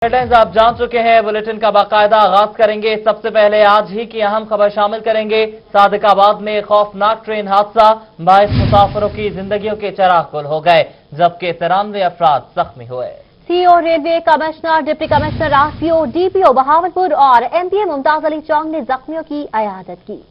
Headlines आप जान चुके हैं। बुलेटिन का बाकायदा आगाज करेंगे। सबसे पहले आज ही की अहम खबर शामिल करेंगे। सादिकाबाद में खौफनाक ट्रेन हादसा, 22 मुसाफिरों की जिंदगियों के चिराग गुल हो गए, जबकि 93 अफराद जख्मी हुए। CO railway commissioner, deputy commissioner RPO, DPO Bahawalpur और एमपीए मुमताज अली चौंग ने जख्मियों की इयादत की।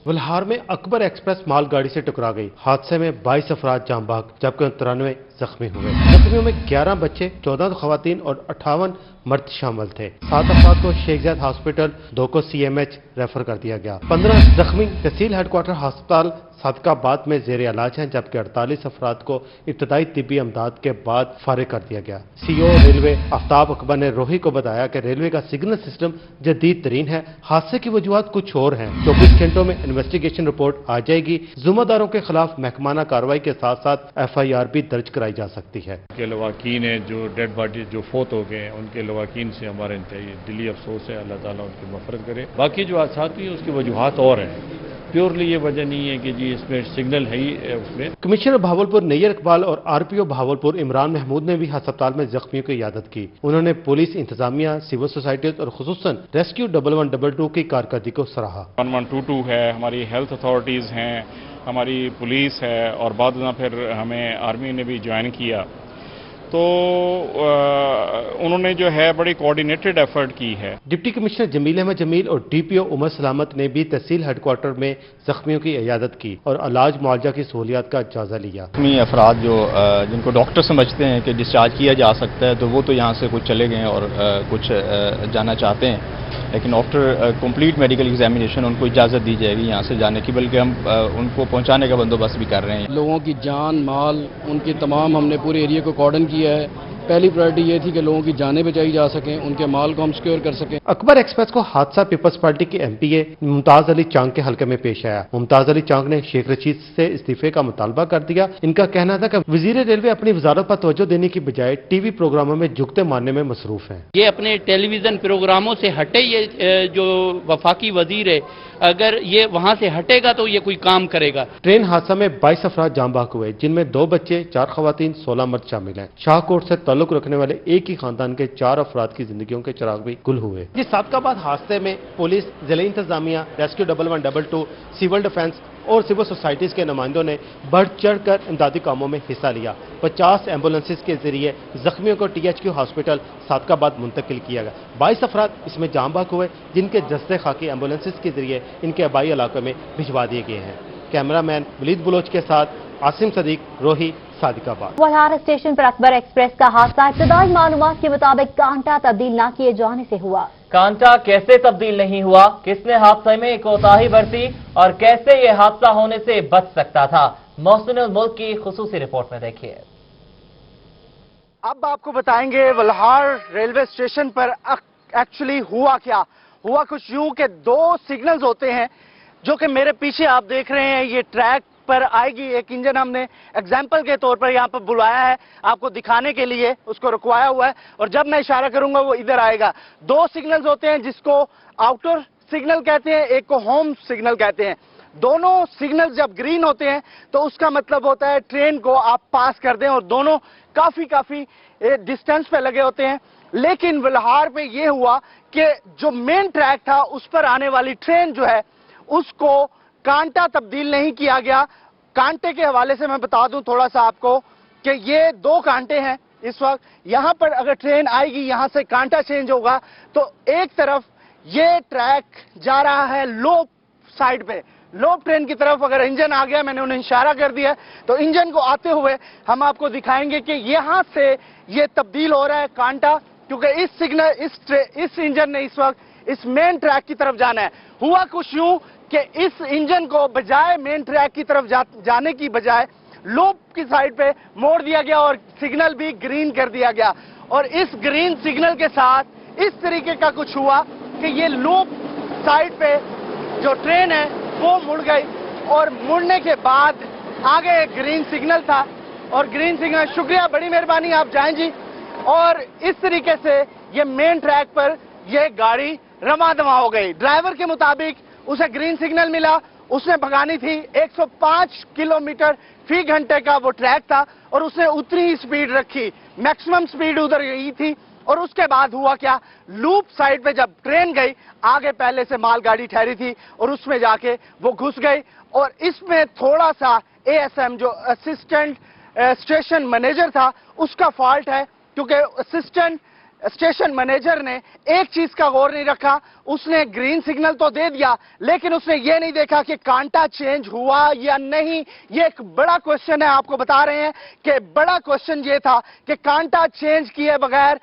वल्हार में अकबर एक्सप्रेस मालगाड़ी से टकरा गई। हादसे में 22 अफराद जान बहक, जबकि 93 जख्मी हुए। जख्मियों में 11 बच्चे, 14 खवातीन और 58 मर्द शामिल थे। 7 अफराद को शेख ज़ायद हॉस्पिटल, 2 को सीएमएच रेफर कर दिया गया। 15 जख्मी तहसील हेडक्वार्टर अस्पताल सादिकाबाद में जेर इलाज हैं, जबकि 48 अफराद को इब्तदाई तिब्बी अमदाद के बाद फारिग कर दिया गया। सीओ रेलवे आफ्ताब अकबर ने रोही को बताया कि रेलवे का सिग्नल सिस्टम जदीद तरीन है। हादसे की वजूहत कुछ और हैं। 24 घंटों में इन्वेस्टिगेशन रिपोर्ट आ जाएगी। जिम्मेदारों के खिलाफ महकमाना कार्रवाई के साथ साथ FIR भी दर्ज कराई जा सकती है। के लवाकीन है जो डेड बॉडी जो फोत हो गए हैं, उनके लवाकीन से हमारा इंतहाई दिली अफसोस है। अल्लाह ताला उनकी मफरत करे। बाकी जो हादसा हुई उसकी वजूहत और हैं। प्योरली ये वजह नहीं है कि जी इसमें सिग्नल है ही उसमें। कमिश्नर बहावलपुर नैयर इकबाल और RPO बहावलपुर इमरान महमूद ने भी अस्पताल में जख्मियों की इयादत की। उन्होंने पुलिस इंतजामिया, सिविल सोसाइटीज और खुसूसन रेस्क्यू 1112 की कारकर्दगी को सराहा। 1122 है, हमारी हेल्थ अथॉरिटीज़ हैं, हमारी पुलिस है और बाद में फिर हमें आर्मी ने भी ज्वाइन किया, तो उन्होंने जो है बड़ी कोऑर्डिनेटेड एफर्ट की है। डिप्टी कमिश्नर जमील अहमद जमील और DPO उमर सलामत ने भी तहसील हेडक्वार्टर में जख्मियों की इयादत की और इलाज मुआवजा की सहूलियात का जायजा लिया। जख्मी अफराद जिनको डॉक्टर समझते हैं कि डिस्चार्ज किया जा सकता है, तो वो तो यहाँ से कुछ चले गए और कुछ जाना चाहते हैं, लेकिन आफ्टर कंप्लीट मेडिकल एग्जामिनेशन उनको इजाज़त दी जाएगी यहाँ से जाने की, बल्कि हम उनको पहुँचाने का बंदोबस्त भी कर रहे हैं। लोगों की जान माल उनकी तमाम हमने पूरे एरिया को कॉर्डन किया है। पहली प्रायोरिटी ये थी कि लोगों की जानें बचाई जा सकें, उनके माल को हम सिक्योर कर सकें। अकबर एक्सप्रेस को हादसा पीपल्स पार्टी के MPA मुमताज अली चौंग के हल्के में पेश आया। मुमताज अली चौंग ने शेख रशीद से इस्तीफे का मुतालबा कर दिया। इनका कहना था कि वजीर रेलवे अपनी वजारत पर तवज्जो देने की बजाय TV प्रोग्रामों में जुगते मारने में मसरूफ हैं। ये अपने टेलीविजन प्रोग्रामों से हटे, ये जो वफाकी वजीर है, अगर ये वहां से हटेगा तो ये कोई काम करेगा। ट्रेन हादसा में 22 अफराद जान बहक हुए, जिनमें 2 बच्चे, 4 खवातीन, 16 मर्द शामिल हैं। शाहकोट से ताल्लुक रखने वाले एक ही खानदान के 4 अफराद की जिंदगियों के चिराग भी गुल हुए। जिस सादिकाबाद हादसे में पुलिस, जिला इंतजामिया, रेस्क्यू 1112, सिविल डिफेंस और सिविल सोसाइटीज के नुमाइंदों ने बढ़ चढ़ कर इमदादी कामों में हिस्सा लिया। 50 एम्बुलेंसेज के जरिए जख्मियों को THQ हॉस्पिटल सादिकाबाद मुंतकिल किया गया। 22 अफराद इसमें जान बहक हुए, जिनके जस्ते खाकी एम्बुलेंसेज के जरिए इनके आबाई इलाकों में भिजवा दिए गए हैं। कैमरामैन वलीद बलोच के साथ आसिम सदीक, रोही, सादिकाबाद। वल्हार स्टेशन पर अकबर एक्सप्रेस का हादसा इब्तदाई मालूमात के मुताबिक कांटा तब्दील न किए जाने से हुआ। कांटा कैसे तब्दील नहीं हुआ, किसने हादसे में कोताही बरती और कैसे ये हादसा होने से बच सकता था, मोहसिनुल मुल्क की खुसूसी रिपोर्ट में देखिए। अब आपको बताएंगे वल्हार रेलवे स्टेशन पर एक्चुअली हुआ क्या। हुआ कुछ यूं कि 2 सिग्नल्स होते हैं जो कि मेरे पीछे आप देख रहे हैं। ये ट्रैक पर आएगी एक इंजन, हमने एग्जाम्पल के तौर पर यहाँ पर बुलाया है आपको दिखाने के लिए, उसको रुकवाया हुआ है, और जब मैं इशारा करूंगा वो इधर आएगा। 2 सिग्नल्स होते हैं जिसको आउटर सिग्नल कहते हैं, एक को होम सिग्नल कहते हैं। दोनों सिग्नल जब ग्रीन होते हैं तो उसका मतलब होता है ट्रेन को आप पास कर दें, और दोनों काफी डिस्टेंस पे लगे होते हैं। लेकिन वल्हार पे ये हुआ कि जो मेन ट्रैक था उस पर आने वाली ट्रेन जो है उसको कांटा तब्दील नहीं किया गया। कांटे के हवाले से मैं बता दूं थोड़ा सा आपको कि ये 2 कांटे हैं। इस वक्त यहां पर अगर ट्रेन आएगी, यहां से कांटा चेंज होगा, तो एक तरफ ये ट्रैक जा रहा है लोप साइड पे, लोप ट्रेन की तरफ। अगर इंजन आ गया, मैंने उन्हें इशारा कर दिया, तो इंजन को आते हुए हम आपको दिखाएंगे कि यहां से ये तब्दील हो रहा है कांटा, क्योंकि इस सिग्नल इस इंजन ने इस वक्त इस मेन ट्रैक की तरफ जाना है। हुआ कुछ यूं कि इस इंजन को बजाय मेन ट्रैक की तरफ जाने की बजाय लूप की साइड पे मोड़ दिया गया और सिग्नल भी ग्रीन कर दिया गया। और इस ग्रीन सिग्नल के साथ इस तरीके का कुछ हुआ कि ये लूप साइड पे जो ट्रेन है वो मुड़ गई, और मुड़ने के बाद आगे एक ग्रीन सिग्नल था, और ग्रीन सिग्नल, शुक्रिया, बड़ी मेहरबानी, आप जाएं जी। और इस तरीके से ये मेन ट्रैक पर ये गाड़ी रवां दवा हो गई। ड्राइवर के मुताबिक उसे ग्रीन सिग्नल मिला, उसने भगानी थी। 105 किलोमीटर फी घंटे का वो ट्रैक था और उसने उतनी ही स्पीड रखी, मैक्सिमम स्पीड उधर यही थी। और उसके बाद हुआ क्या, लूप साइड पे जब ट्रेन गई, आगे पहले से मालगाड़ी ठहरी थी और उसमें जाके वो घुस गई। और इसमें थोड़ा सा एएसएम जो असिस्टेंट स्टेशन मैनेजर था उसका फॉल्ट है, क्योंकि असिस्टेंट स्टेशन मैनेजर ने एक चीज का गौर नहीं रखा। उसने ग्रीन सिग्नल तो दे दिया, लेकिन उसने ये नहीं देखा कि कांटा चेंज हुआ या नहीं। ये एक बड़ा क्वेश्चन है, आपको बता रहे हैं कि बड़ा क्वेश्चन ये था कि कांटा चेंज किए बगैर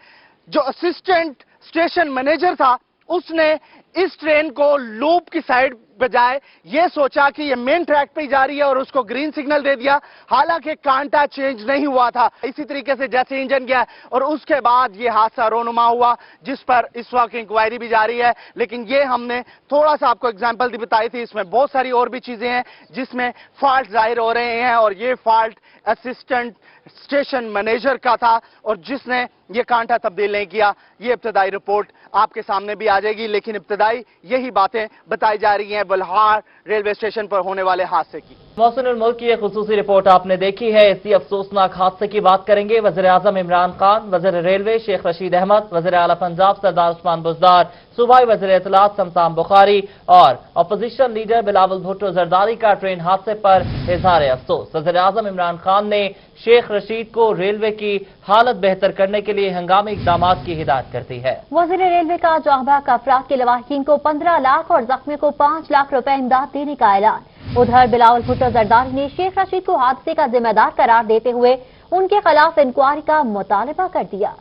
जो असिस्टेंट स्टेशन मैनेजर था उसने इस ट्रेन को लूप की साइड बजाय ये सोचा कि ये मेन ट्रैक पे ही जा रही है और उसको ग्रीन सिग्नल दे दिया, हालांकि कांटा चेंज नहीं हुआ था। इसी तरीके से जैसे इंजन गया और उसके बाद ये हादसा रोनुमा हुआ, जिस पर इस वक्त इंक्वायरी भी जारी है। लेकिन ये हमने थोड़ा सा आपको एग्जांपल बताई थी, इसमें बहुत सारी और भी चीजें हैं जिसमें फॉल्ट जाहिर हो रहे हैं और ये फॉल्ट असिस्टेंट स्टेशन मैनेजर का था और जिसने ये कांटा तब्दील नहीं किया। ये इब्तदाई रिपोर्ट आपके सामने भी आ जाएगी, लेकिन इब्तदाई यही बातें बताई जा रही हैं बल्हार रेलवे स्टेशन पर होने वाले हादसे की। मौसम मुल्क की एक खुसूसी रिपोर्ट आपने देखी है। इसी अफसोसनाक हादसे की बात करेंगे। वज़ीर आज़म इमरान खान, वज़ीर रेलवे शेख रशीद अहमद, वज़ीर आला पंजाब सरदार उस्मान बुज़दार, सूबाई वज़ीर इत्तलात शमशान बुखारी और अपोजिशन लीडर बिलावल भुट्टो जरदारी का ट्रेन हादसे पर इजहार अफसोस। वज़ीर आज़म इमरान खान ने शेख रशीद को रेलवे की हालत बेहतर करने के लिए हंगामी इकदाम की हिदायत कर दी है। वज़ीर रेलवे का जांबाज अफराद के लवाहिकीन को 15 लाख और जख्मियों को 5 लाख रुपए इमदाद देने का ऐलान। उधर बिलावल भुट्टो जरदारी ने शेख रशीद को हादसे का जिम्मेदार करार देते हुए उनके खिलाफ इंक्वायरी का मुतालबा कर दिया।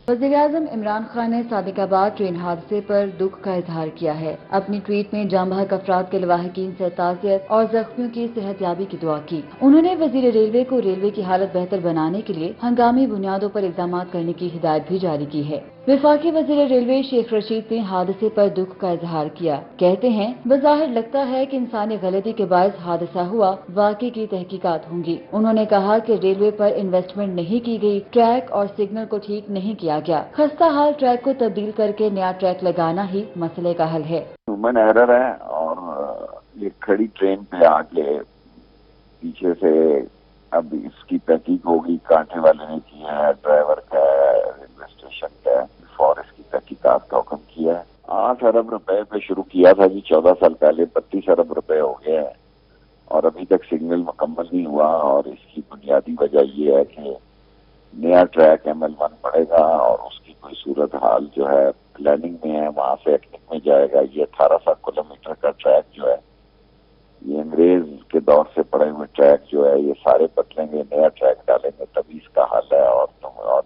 वज़ीर-ए-आज़म इमरान खान ने सादिकाबाद ट्रेन हादसे पर दुख का इजहार किया है। अपनी ट्वीट में जांबाज अफराद के लवाहिकीन से ताज़ियत और जख्मियों की सेहतयाबी की दुआ की। उन्होंने वज़ीर रेलवे को रेलवे की हालत बेहतर बनाने के लिए हंगामी बुनियादों पर इक़दाम करने की हिदायत भी जारी की है। वफाकी वज़ीर रेलवे शेख रशीद ने हादसे पर दुख का इजहार किया। कहते हैं, बज़ाहिर लगता है कि इंसानी गलती के बायस हादसा हुआ, वाकई की तहकीकात होंगी। उन्होंने कहा कि रेलवे पर इन्वेस्टमेंट नहीं की गई, ट्रैक और सिग्नल को ठीक नहीं किया गया। खस्ता हाल ट्रैक को तब्दील करके नया ट्रैक लगाना ही मसले का हल है। ह्यूमन एरर है और ये खड़ी ट्रेन पे आके पीछे से अब इसकी तहकीक होगी, कांटे वाले ने किया है, ड्राइवर का है, रेलवे स्टेशन का है, फॉरेस्ट की तहकीकात का हुक्म किया है। 8 अरब रुपए पे शुरू किया था जी 14 साल पहले, 32 अरब रुपए हो गए हैं और अभी तक सिग्नल मुकम्मल नहीं हुआ। और इसकी बुनियादी वजह ये है कि नया ट्रैक ML1 पड़ेगा और उसकी कोई सूरत हाल जो है प्लानिंग में है, वहां से एक्टिंग में जाएगा। ये 1800 किलोमीटर का ट्रैक जो है ये अंग्रेज के दौर से पड़े हुए ट्रैक जो है ये सारे बदलेंगे, नया ट्रैक डालेंगे तभी इसका हल है और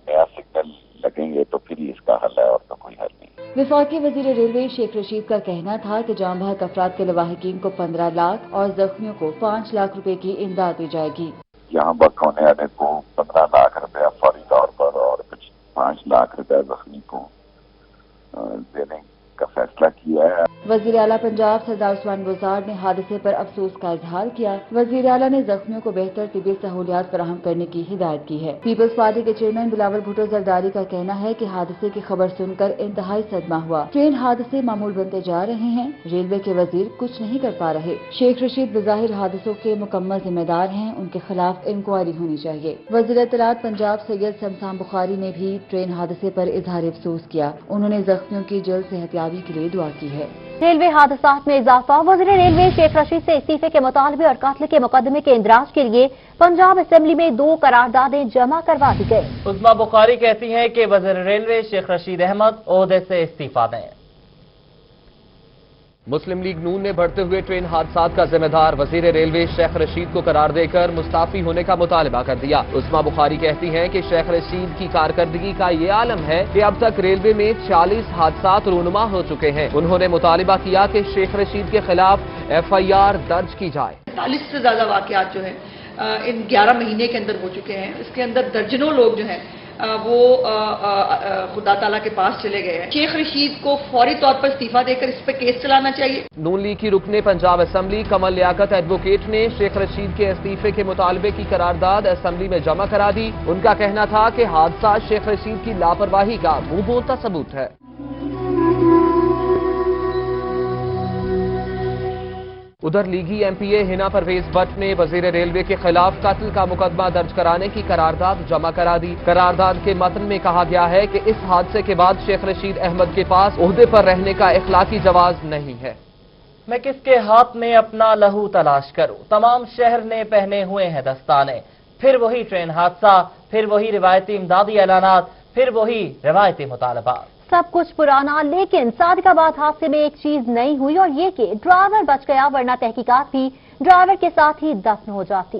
नया सिग्नल लगेंगे तो फिर इसका हल है और तो कोई हल नहीं। वफाकी वज़ीर रेलवे शेख रशीद का कहना था कि जांबाज अफराद के लवाहिकीन को 15 लाख और जख्मियों को 5 लाख रुपए की इमदाद दी जाएगी। यहाँ बक होने वाले को 15 लाख रुपया फौरी तौर पर और कुछ 5 लाख रुपया जख्मी को देने का फैसला किया है। वज़ीर आला पंजाब सरदार उस्मान बुज़दार ने हादसे पर अफसोस का इजहार किया। वज़ीर आला ने जख्मियों को बेहतर तिब्बी सहूलियात फराहम करने की हिदायत की है। पीपल्स पार्टी के चेयरमैन बिलावल भुट्टो जरदारी का कहना है कि हादसे की खबर सुनकर इंतहाई सदमा हुआ। ट्रेन हादसे मामूल बनते जा रहे हैं, रेलवे के वजीर कुछ नहीं कर पा रहे। शेख रशीद बज़ाहिर हादसों के मुकम्मल जिम्मेदार हैं, उनके खिलाफ इंक्वायरी होनी चाहिए। वज़ीर इत्तलात पंजाब सैयद शमशान बुखारी ने भी ट्रेन हादसे पर इजहार अफसोस किया। उन्होंने जख्मियों की जल्द सेहतयाबी के लिए दुआ की है। रेलवे हादसात में इजाफा। वज़ीर रेलवे शेख रशीद से इस्तीफे के मुतालबे और कातल के मुकदमे के इंदराज के लिए पंजाब असेंबली में 2 करारदादें जमा करवा दी गई। उस्मा बुखारी कहती हैं कि वज़ीर रेलवे शेख रशीद अहमद ओहदे से इस्तीफा दें। मुस्लिम लीग नून ने बढ़ते हुए ट्रेन हादसात का जिम्मेदार वजीर रेलवे शेख रशीद को करार देकर मुस्ताफी होने का मुतालबा कर दिया। उस्मा बुखारी कहती हैं कि शेख रशीद की कारकर्दगी का ये आलम है कि अब तक रेलवे में 40 हादसात रूनुमा हो चुके हैं। उन्होंने मुतालबा किया कि शेख रशीद के खिलाफ FIR दर्ज की जाए। 40 से ज्यादा वाकयात जो है इन 11 महीने के अंदर हो चुके हैं। इसके अंदर दर्जनों लोग जो हैं वो खुदा ताला के पास चले गए हैं। शेख रशीद को फौरी तौर पर इस्तीफा देकर इस पर केस चलाना चाहिए। नून लीग की रुकने पंजाब असेंबली कमल लियाकत एडवोकेट ने शेख रशीद के इस्तीफे के मुतालबे की करारदाद असेंबली में जमा करा दी। उनका कहना था कि हादसा शेख रशीद की लापरवाही का मुंह बोलता सबूत है। ادھر لیگی ایم پی اے ہنا پرویز بٹ نے وزیر ریلوے کے خلاف قتل کا مقدمہ درج کرانے کی قرارداد جمع کرا دی۔ قرارداد کے متن میں کہا گیا ہے کہ اس حادثے کے بعد شیخ رشید احمد کے پاس عہدے پر رہنے کا اخلاقی جواز نہیں ہے۔ میں کس کے ہاتھ میں اپنا لہو تلاش کروں، تمام شہر نے پہنے ہوئے ہیں دستانے، پھر وہی ٹرین حادثہ، پھر وہی روایتی امدادی اعلانات، پھر وہی روایتی مطالبات۔ سب کچھ پرانا، لیکن صادق آباد حادثے میں ایک چیز نہیں ہوئی، اور یہ کہ ڈرائیور بچ گیا، ورنہ تحقیقات بھی ڈرائیور کے ساتھ ہی دفن ہو جاتی۔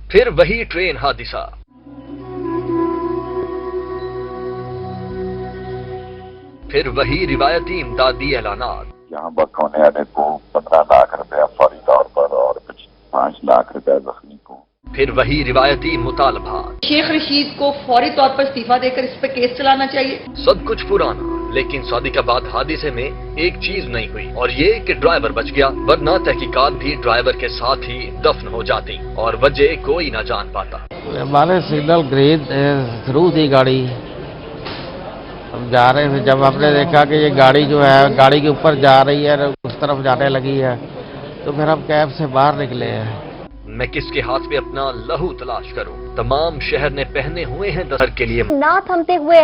پھر وہی ٹرین حادثہ، پھر وہی روایتی امدادی اعلانات۔ یہاں بک ہونے والے کو 15 لاکھ روپیہ فوری طور پر اور کچھ 5 لاکھ روپیہ زخمی کو۔ پھر وہی روایتی مطالبات۔ شیخ رشید کو فوری طور پر استعفیٰ دے کر اس پہ کیس چلانا چاہیے۔ سب کچھ پرانا، لیکن صادق آباد حادثے میں ایک چیز نہیں ہوئی، اور یہ کہ ڈرائیور بچ گیا، ورنہ تحقیقات بھی ڈرائیور کے ساتھ ہی دفن ہو جاتی اور وجہ کوئی نہ جان پاتا۔ ہمارے سگنل گرین تھرو تھی گاڑی، ہم جا رہے تھے، جب ہم نے دیکھا کہ یہ گاڑی جو ہے گاڑی کے اوپر جا رہی ہے، اس طرف جانے لگی ہے، تو پھر ہم کیب سے باہر نکلے ہیں۔ میں کس کے ہاتھ میں اپنا لہو تلاش کروں، تمام شہر نے پہنے ہوئے ہیں دستر کے لیے نہ تھمتے ہوئے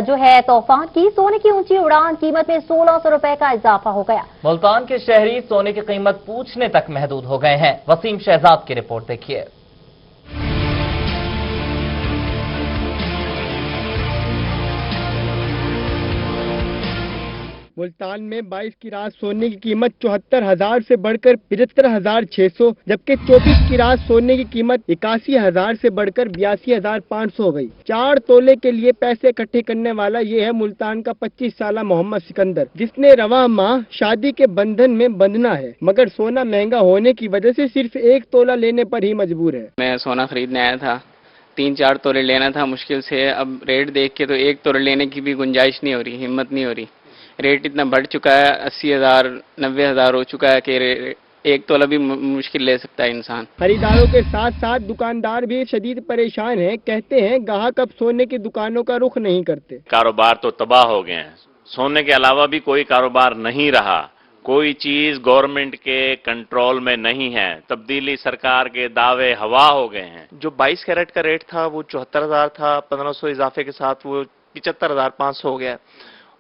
جو ہے طوفان کی سونے کی اونچی اڑان، قیمت میں 1600 روپے کا اضافہ ہو گیا۔ ملتان کے شہری سونے کی قیمت پوچھنے تک محدود ہو گئے ہیں۔ وسیم شہزاد کی رپورٹ دیکھیے۔ ملتان میں 22 کیرات سونے کی قیمت 74,000 سے بڑھ کر 75,600، جبکہ 24 کیرات سونے کی قیمت 81,000 سے بڑھ کر 82,500 ہو گئی۔ 4 تولے کے لیے پیسے اکٹھے کرنے والا یہ ہے ملتان کا 25 سالہ محمد سکندر، جس نے رواں ماہ شادی کے بندھن میں بندھنا ہے، مگر سونا مہنگا ہونے کی وجہ سے صرف 1 تولہ لینے پر ہی مجبور ہے۔ میں سونا خریدنے آیا تھا، 3-4 تولے لینا تھا مشکل سے، اب ریٹ دیکھ کے تو 1 تولے لینے کی بھی گنجائش نہیں ہو رہی، ہمت نہیں ہو رہی۔ ریٹ اتنا بڑھ چکا ہے، 80,000 90,000 ہو چکا ہے کہ 1 تولہ بھی مشکل لے سکتا ہے انسان۔ خریداروں کے ساتھ ساتھ دکاندار بھی شدید پریشان ہیں، کہتے ہیں گاہک اب سونے کی دکانوں کا رخ نہیں کرتے۔ کاروبار تو تباہ ہو گئے ہیں، سونے کے علاوہ بھی کوئی کاروبار نہیں رہا، کوئی چیز گورنمنٹ کے کنٹرول میں نہیں ہے، تبدیلی سرکار کے دعوے ہوا ہو گئے ہیں۔ جو 22 کیرٹ کا ریٹ تھا وہ 74,000 تھا، 1,500 اضافے کے ساتھ وہ 75,500 ہو گیا،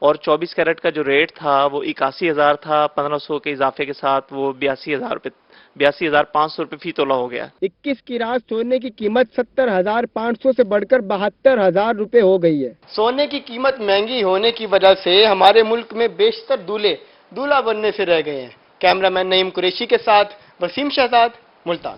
اور 24 کیرٹ کا جو ریٹ تھا وہ 81,000 تھا، 1,500 کے اضافے کے ساتھ وہ 82,500 روپے فی تولہ ہو گیا۔ 21 کیرات سونے کی قیمت 70,500 سے بڑھ کر 72,000 روپے ہو گئی ہے۔ سونے کی قیمت مہنگی ہونے کی وجہ سے ہمارے ملک میں بیشتر دولہے دولہا بننے سے رہ گئے ہیں۔ کیمرہ مین نعیم قریشی کے ساتھ وسیم شہزاد، ملتان۔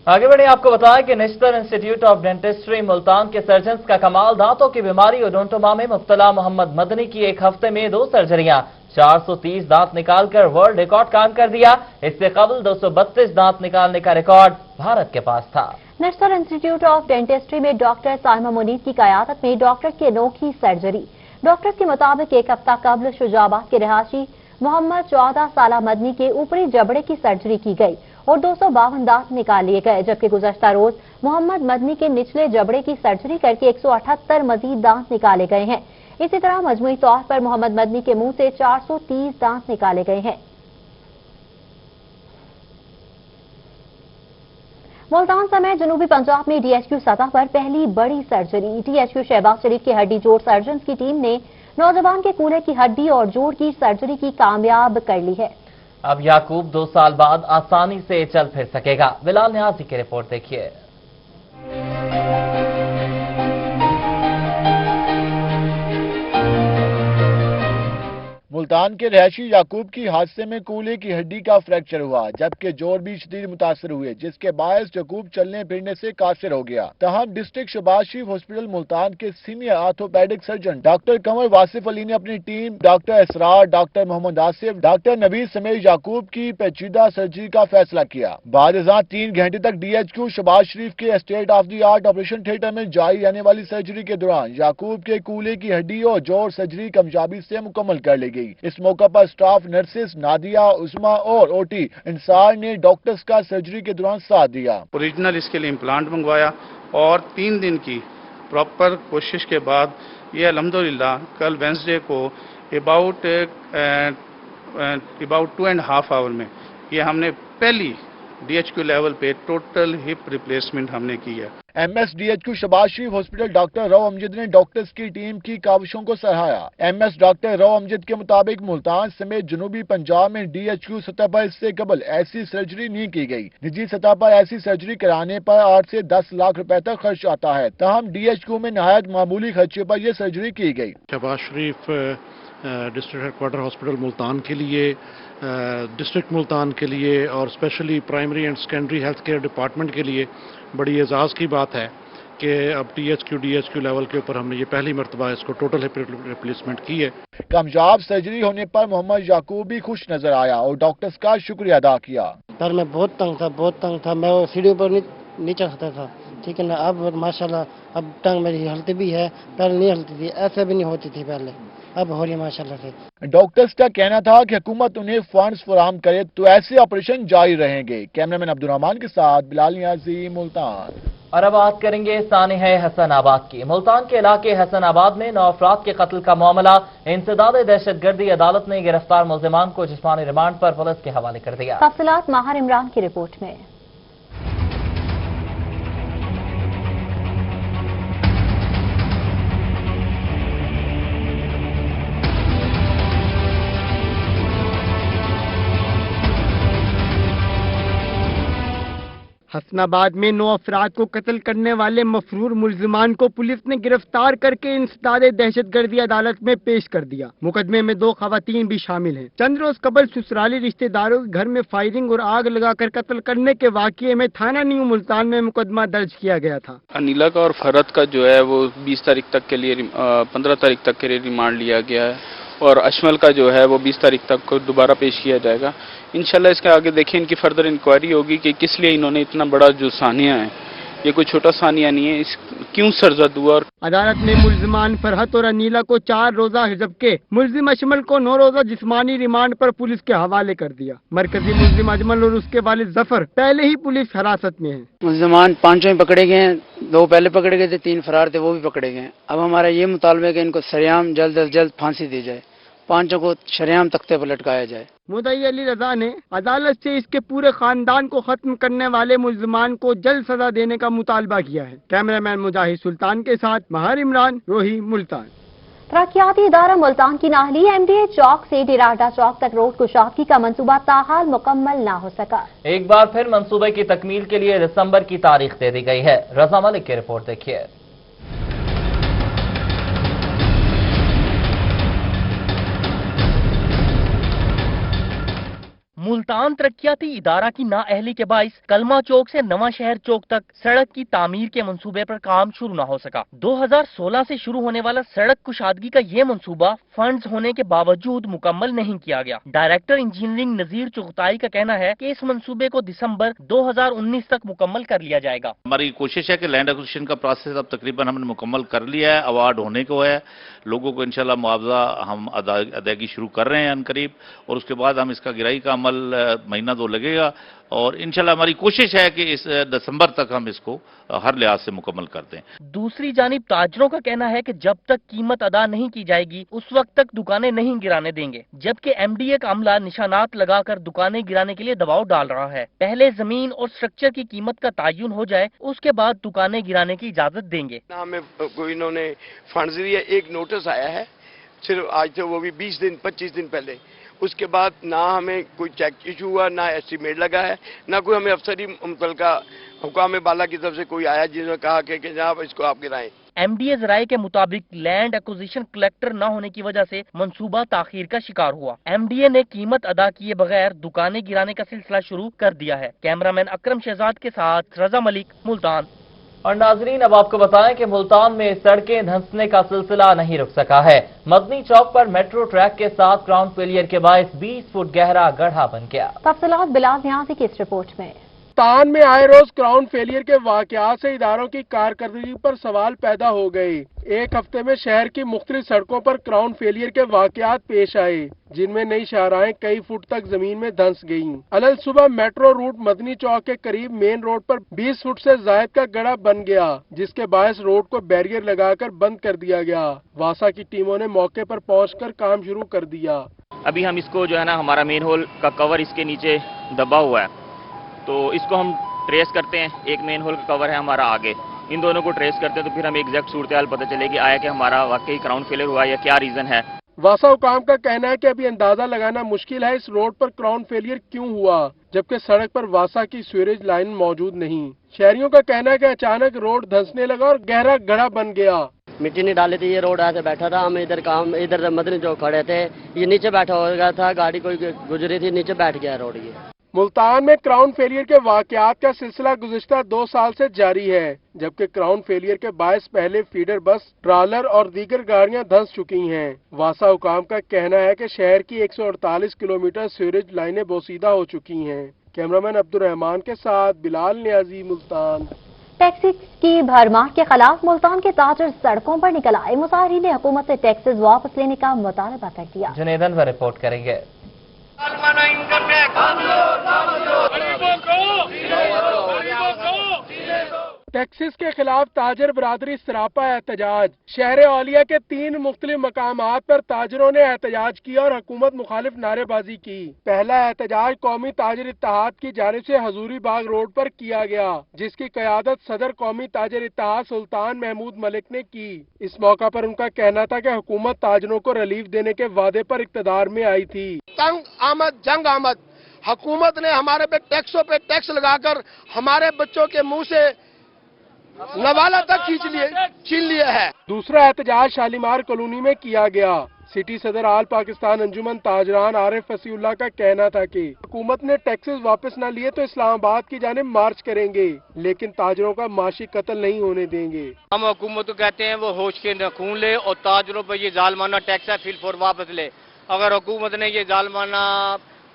آگے بڑھیں، آپ کو بتائیں کہ نشتر انسٹیٹیوٹ آف ڈینٹسٹری ملتان کے سرجنز کا کمال، دانتوں کی بیماری اڈونٹوما میں مبتلا محمد مدنی کی ایک ہفتے میں 2 سرجریاں، 430 دانت نکال کر ورلڈ ریکارڈ کام کر دیا۔ اس سے قبل 232 دانت نکالنے کا ریکارڈ بھارت کے پاس تھا۔ نشتر انسٹیٹیوٹ آف ڈینٹسٹری میں ڈاکٹر سائمہ منیر کی قیادت میں ڈاکٹر کی انوکھی سرجری۔ ڈاکٹر کے مطابق ایک ہفتہ قبل شجاعباد کے رہائشی محمد 14 سالہ مدنی کے اوپری جبڑے کی سرجری کی گئی اور 252 دانت نکال لیے گئے، جبکہ گزشتہ روز محمد مدنی کے نچلے جبڑے کی سرجری کر کے 178 مزید دانت نکالے گئے ہیں۔ اسی طرح مجموعی طور پر محمد مدنی کے منہ سے 430 دانت نکالے گئے ہیں۔ ملتان سمیت جنوبی پنجاب میں ڈی ایچ کیو سطح پر پہلی بڑی surgery. D H Q Shahbaz Sharif کے ہڈی جوڑ سرجنز کی ٹیم نے نوجوان کے کولے کی ہڈی اور جوڑ کی سرجری کی کامیاب کر لی ہے۔ اب یعقوب 2 سال بعد آسانی سے چل پھر سکے گا۔ بلال نیازی کی رپورٹ دیکھیے۔ ملتان کے رہائشی یعقوب کی حادثے میں کولے کی ہڈی کا فریکچر ہوا، جبکہ جوڑ بھی شدید متاثر ہوئے، جس کے باعث یعقوب چلنے پھرنے سے قاصر ہو گیا۔ تاہم ڈسٹرکٹ شہباز شریف ہاسپٹل ملتان کے senior orthopaedic surgeon doctor Qamar Wasif Ali نے اپنی team doctor Israr, doctor Muhammad Asif, doctor Naveed سمیت یعقوب کی پیچیدہ سرجری کا فیصلہ کیا۔ بعد ازاں 3 گھنٹے تک D H Q Shahbaz Sharif کے state of the art operation theatre میں جاری رہنے والی سرجری کے دوران یعقوب کے کولے کی ہڈی اور جوڑ سرجری کامیابی سے مکمل کر لی گئی۔ اس موقع پر اسٹاف نرسز نادیہ، عثما اور اوٹی انصار نے ڈاکٹرز کا سرجری کے دوران ساتھ دیا۔ اوریجنل اس کے لیے امپلانٹ منگوایا اور 3 دن کی प्रॉपर कोशिश के बाद ये अल्हम्दुलिल्लाह कल वेंसडे को अबाउट 2.5 आवर में ये हमने पहली DHQ लेवल पे टोटल हिप रिप्लेसमेंट हमने की है। MSDHQ शहबाज शरीफ हॉस्पिटल डॉक्टर रऊ अमजद ने डॉक्टर्स की टीम की काविशों को सराहा। MS डॉक्टर रऊ अमजद के मुताबिक मुल्तान समेत जनूबी पंजाब में DHQ सतह पर इससे कबल ऐसी सर्जरी नहीं की गई। निजी सतह पर ऐसी सर्जरी कराने पर 8 से 10 लाख रुपए तक खर्च आता है, तहम DHQ में नहायत मामूली खर्चे पर यह सर्जरी की गई। शहबाज शरीफ डिस्ट्रिक्ट हेडक्वार्टर हॉस्पिटल मुल्तान के लिए, डिस्ट्रिक्ट मुल्तान के लिए और specially primary and secondary health care department के लिए बड़ी एजाज़ की बात है कि अब DHQ लेवल के ऊपर हमने ये पहली मरतबा इसको टोटल हिप रिप्लेसमेंट की है। कामयाब सर्जरी होने पर मोहम्मद याकूब भी खुश नजर आया और डॉक्टर्स का शुक्रिया अदा किया। पर मैं बहुत तंग था, मैं वो सीढ़ियों पर नहीं चढ़ सकता था, ठीक है ना। अब माशाल्लाह अब टांग मेरी हलती भी है, पहले नहीं हलती थी, ऐसे भी नहीं होती थी पहले, अब हो रही है माशाल्लाह से। डॉक्टर्स का कहना था कि हुकूमत उन्हें फंड्स फराहम करे तो ऐसे ऑपरेशन जारी रहेंगे। कैमरामैन अब्दुल रहमान के साथ बिलाल नियाज़ी, मुल्तान। और अब बात करेंगे सानिह हसनाबाद की। मुल्तान के इलाके हसनाबाद में 9 अफराद के कत्ल का मामला इंसदाद दहशतगर्दी अदालत ने गिरफ्तार मुल्जिमान को जिस्मानी रिमांड पर पुलिस के हवाले कर दिया। तफसीलात माहिर इमरान की रिपोर्ट में। हसनाबाद में 9 अफराद को कत्ल करने वाले मफरूर मुल्जिमान को पुलिस ने गिरफ्तार करके इंसदाद दहशतगर्दी अदालत में पेश कर दिया। मुकदमे में 2 खवातीन भी शामिल हैं। चंद रोज कबल ससुराली रिश्तेदारों के घर में फायरिंग और आग लगाकर कत्ल करने के वाकये में थाना न्यू मुल्तान में मुकदमा दर्ज किया गया था। अनिला का और फरहत का जो है वो 20 तारीख तक के लिए 15 तारीख तक के लिए रिमांड लिया गया है और अशमल का जो है वो 20 तारीख तक को दोबारा पेश किया जाएगा। इंशाल्लाह इसके आगे देखें इनकी फर्दर इंक्वायरी होगी कि किस लिए इन्होंने इतना बड़ा जो सानिया है, ये कोई छोटा सानिया नहीं है, इस क्यों सरजद हुआ। और अदालत ने मुल्जिमान फरहत और अनीला को 4 रोजा जबकि मुल्जिम अजमल को 9 रोजा जिस्मानी रिमांड पर पुलिस के हवाले कर दिया। मरकजी मुल्जिम अजमल और उसके वालिद जफर पहले ही पुलिस हिरासत में है। मुल्जिमान 5 पकड़े गए हैं, 2 पहले पकड़े गए थे, 3 फरार थे, वो भी पकड़े गए हैं। अब हमारा ये मुतालबा है कि इनको सरेआम जल्द अज जल्द फांसी दी जाए, 5 को शरेआम तख्ते पर लटकाया जाए। मुद्दई अली रजा ने अदालत से इसके पूरे खानदान को खत्म करने वाले मुल्जिमान को जल्द सजा देने का मुतालबा किया है। कैमरामैन मुजाहिद सुल्तान के साथ माहिर इमरान, रोही, मुल्तान। तरक्याती इदारा मुल्तान की नाहली MDA चौक से डिराडा चौक तक रोड कुशादगी का मंसूबा ताहाल मुकम्मल न हो सका। एक बार फिर मंसूबे की तकमील के लिए दिसंबर की तारीख दे दी गई है। रजा मलिक की रिपोर्ट देखिए। मुल्तान तरक्याती इदारा की नाअहली के बाइस कलमा चौक से नवा शहर चौक तक सड़क की तामीर के मंसूबे पर काम शुरू न हो सका। 2016 से शुरू होने वाला सड़क कुशादगी का ये मंसूबा फंड्स होने के बावजूद मुकम्मल नहीं किया गया। डायरेक्टर इंजीनियरिंग नजीर चुगताई का कहना है कि इस मंसूबे को दिसंबर 2019 तक मुकम्मल कर लिया जाएगा। हमारी कोशिश है कि लैंड एक्विजिशन का प्रोसेस अब तकरीबन हमने मुकम्मल कर लिया है, अवार्ड होने को है, लोगों को इंशाल्लाह मुआवजा हम अदायगी शुरू कर रहे हैं अनकरीब, और उसके बाद हम इसका गिराई का अमल महीना 2 लगेगा और इंशाल्लाह हमारी कोशिश है कि इस दिसंबर तक हम इसको हर लिहाज से मुकम्मल कर दें। दूसरी जानिब ताजरों का कहना है कि जब तक कीमत अदा नहीं की जाएगी उस वक्त तक दुकानें नहीं गिराने देंगे, जबकि MDA का अमला निशानात लगाकर दुकानें गिराने के लिए दबाव डाल रहा है। पहले जमीन और स्ट्रक्चर की कीमत का तयन हो जाए उसके बाद दुकानें गिराने की इजाजत देंगे। हमें इन्होंने फंड्स दिया, एक नोटिस आया है सिर्फ आज से, वो भी 20 दिन 25 दिन पहले। उसके बाद ना हमें कोई चेक इशू हुआ, ना एस्टीमेट लगा है, ना कोई हमें अफसरी मुतलका हुकाम बाला की तरफ से कोई आया जिन्होंने कहा कि जनाब इसको आप गिराएं। MDA ज़राए के मुताबिक लैंड एक्विजिशन कलेक्टर न होने की वजह से मंसूबा ताखीर का शिकार हुआ। MDA ने कीमत अदा किए बगैर दुकानें गिराने का सिलसिला शुरू कर दिया है। कैमरामैन अकरम शहजाद के साथ रजा मलिक, मुल्तान। और नाजरीन अब आपको बताएं कि मुल्तान में सड़कें धंसने का सिलसिला नहीं रुक सका है। मदनी चौक पर मेट्रो ट्रैक के साथ ग्राउंड फेलियर के बायस 20 फुट गहरा गड्ढा बन गया। तफसीलात बिलाल नियाज़ी की इस रिपोर्ट में। मुल्तान में आए रोज क्राउन फेलियर के वाकयात से इदारों की कारकर्दगी पर सवाल पैदा हो गए। एक हफ्ते में शहर की मुख्तलिफ सड़कों पर क्राउन फेलियर के वाकयात पेश आए, जिनमें नई शाहराहें कई फुट तक जमीन में धंस गईं। अलग सुबह मेट्रो रूट मदनी चौक के करीब मेन रोड पर 20 फुट से जायद का गड़ा बन गया, जिसके बायस रोड को बैरियर लगाकर बंद कर दिया गया। वासा की टीमों ने मौके पर पहुंचकर काम शुरू कर दिया। अभी हम इसको जो है ना, हमारा मेन होल का कवर इसके नीचे दबा हुआ है, तो इसको हम ट्रेस करते हैं। एक मेन होल का कवर है हमारा आगे, इन दोनों को ट्रेस करते हैं तो फिर हमें एग्जैक्ट सूरत हाल पता चलेगी आया कि हमारा वाकई क्राउन फेलियर हुआ या क्या रीजन है। वासा हुकाम का कहना है कि अभी अंदाजा लगाना मुश्किल है इस रोड पर क्राउन फेलियर क्यों हुआ, जबकि सड़क पर वासा की सीवरेज लाइन मौजूद नहीं। शहरियों का कहना है कि अचानक रोड धंसने लगा और गहरा गड्ढा बन गया। मिट्टी नहीं डाली थी, ये रोड ऐसे बैठा था, हम इधर मदनी चौक खड़े थे, ये नीचे बैठा हो गया था, गाड़ी कोई गुजरी थी, नीचे बैठ गया रोड। ये मुल्तान में क्राउन फेलियर के वाकयात का सिलसिला गुज़िश्ता 2 साल से जारी है, जबकि क्राउन फेलियर के बायस पहले फीडर बस, ट्रालर और दीगर गाड़ियां धंस चुकी हैं। वासा हुकाम का कहना है कि शहर की 148 किलोमीटर सीवरेज लाइनें बोसीदा हो चुकी हैं। कैमरामैन अब्दुल रहमान के साथ बिलाल नियाजी, मुल्तान। टैक्सी की भरमार के खिलाफ मुल्तान के ताजर सड़कों पर निकल आए। मुजाहिरीन ने हुकूमत से टैक्सेस वापस लेने का मुतालबा कर दिया। जुनैद अनवर रिपोर्ट करेंगे। टैक्सेस के खिलाफ ताजर बरादरी सरापा एहतजाज। शहर औलिया के 3 मुख्तलिफ मकामात पर ताजरों ने एहतजाज किया और हुकूमत मुखालिफ नारेबाजी की। पहला एहतजाज कौमी ताजर इत्तेहाद की जानिब से हजूरी बाग रोड पर किया गया, जिसकी क़यादत सदर कौमी ताजर इत्तेहाद सुल्तान महमूद मलिक ने की। इस मौका पर उनका कहना था कि हुकूमत ताजरों को रिलीफ देने के वादे पर इक़्तिदार में आई थी। तंग आमद जंग आमद, हुकूमत ने हमारे पे टैक्स लगाकर हमारे बच्चों के मुंह से नवाला तक छीन लिया है। दूसरा एहतजाज शालीमार कॉलोनी में किया गया। सिटी सदर आल पाकिस्तान अंजुमन ताजरान आरिफ फसीउल्लाह का कहना था कि हुकूमत ने टैक्सेस वापस न लिए तो इस्लामाबाद की जानिब मार्च करेंगे, लेकिन ताजरों का माशी कत्ल नहीं होने देंगे। हम हुकूमत को कहते हैं वो होश के नखून ले और ताजरों पर ये जालमाना टैक्स है फिलफोर वापस ले। अगर हुकूमत ने ये जालमाना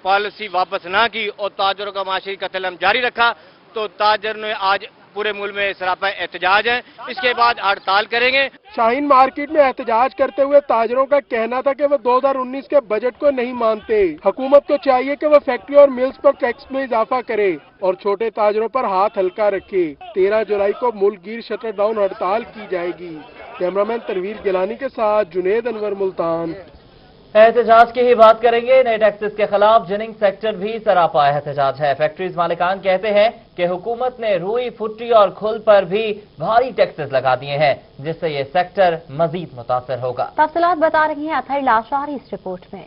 पॉलिसी वापस ना की और ताजरों का माशी कत्ल हम जारी रखा तो ताजर ने आज पूरे मुल्क में सरापा एहतजाज है, इसके बाद हड़ताल करेंगे। शाहीन मार्केट में एहतजाज करते हुए ताजरों का कहना था कि वो 2019 के बजट को नहीं मानते। हुकूमत को चाहिए कि वो फैक्ट्री और मिल्स पर टैक्स में इजाफा करे और छोटे ताजरों पर हाथ हल्का रखे। 13 जुलाई को मुल्क गिर शटर डाउन हड़ताल की जाएगी। कैमरामैन तनवीर गिलानी के साथ जुनैद अनवर, मुल्तान। एहतजाज की ही बात करेंगे। नए टैक्सेस के खिलाफ जिनिंग सेक्टर भी सरापा एहतजाज है। फैक्ट्रीज मालिकान कहते हैं कि हुकूमत ने रुई, फुट्टी और खुल पर भी भारी टैक्सेस लगा दिए हैं, जिससे ये सेक्टर मजीद मुतासर होगा। तफसीलात बता रही हैं अथर लाशारी इस रिपोर्ट में।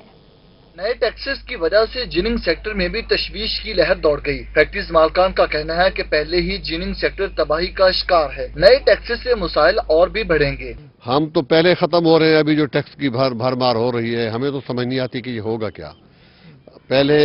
नए टैक्सेस की वजह से जिनिंग सेक्टर में भी तशवीश की लहर दौड़ गई। फैक्ट्रीज मालकान का कहना है कि पहले ही जिनिंग सेक्टर तबाही का शिकार है। नए टैक्सेस से मसाइल और भी बढ़ेंगे। हम तो पहले खत्म हो रहे हैं, अभी जो टैक्स की भरमार हो रही है हमें तो समझ नहीं आती कि ये होगा क्या। पहले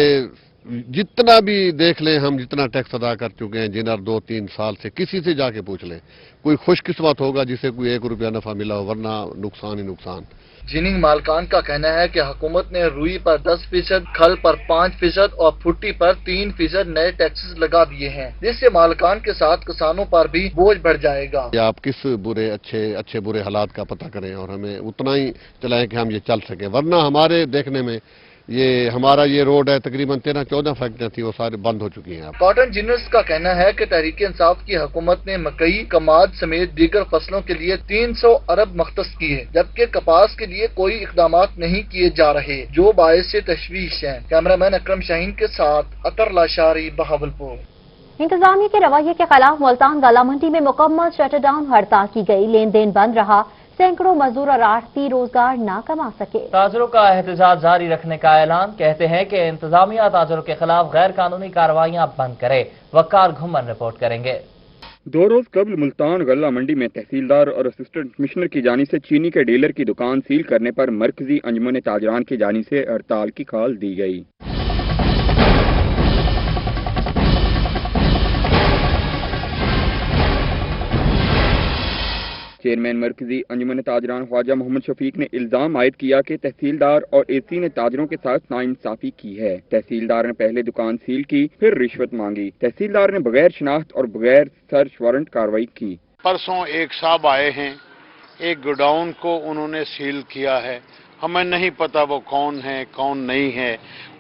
जितना भी देख लें, हम जितना टैक्स अदा कर चुके हैं जिनर 2-3 साल से, किसी से जाके पूछ लें, कोई खुशकिस्मत होगा जिसे कोई 1 रुपया नफा मिला हो, वरना नुकसान ही नुकसान। जिनिंग मालकान का कहना है कि हुकूमत ने रुई पर 10%, खल पर 5% और फुट्टी पर 3% नए टैक्सेस लगा दिए हैं, जिससे मालकान के साथ किसानों पर भी बोझ बढ़ जाएगा। आप किस बुरे अच्छे बुरे हालात का पता करें और हमें उतना ही चलाएं कि हम ये चल सके, वरना हमारे देखने में हमारा ये रोड है तकरीबन 13-14 फैक्ट्रियां थी, वो सारी बंद हो चुकी हैं। कॉटन जिनर्स का कहना है कि तहरीक इंसाफ की हुकूमत ने मकई, कमाद समेत दीगर फसलों के लिए 300 अरब मख्तस किए, जबकि कपास के लिए कोई इकदाम नहीं किए जा रहे, जो बायस से तशवीश है। कैमरामैन अकरम शाहीन के साथ अतर लाशारी, बहावलपुर। इंतजामिया के रवैये के खिलाफ मुल्तान गला मंडी में मुकम्मल शटर डाउन हड़ताल की गई। लेन देन बंद रहा, सैकड़ों मजदूर और आढ़ती रोजगार न कमा सके। ताजरों का एहतजाज जारी रखने का ऐलान। कहते हैं कि इंतजामिया ताजरों के खिलाफ गैर कानूनी कार्रवाइयां बंद करे। वकार घुमन रिपोर्ट करेंगे। 2 रोज कबल मुल्तान गल्ला मंडी में तहसीलदार और असिस्टेंट कमिश्नर की जानी से चीनी के डीलर की दुकान सील करने पर मरकजी अंजुमन ताजरान की जानी से हड़ताल की कॉल दी गई। चेयरमैन मरकजी अंजुमन ताजरान ख्वाजा मोहम्मद शफीक ने इल्जाम आयद किया कि तहसीलदार और एसी ने ताजरों के साथ नाइंसाफी की है। तहसीलदार ने पहले दुकान सील की, फिर रिश्वत मांगी। तहसीलदार ने बगैर शनाख्त और बगैर सर्च वारंट कार्रवाई की। परसों एक साहब आए हैं, एक गोडाउन को उन्होंने सील किया है। हमें नहीं पता वो कौन है कौन नहीं है।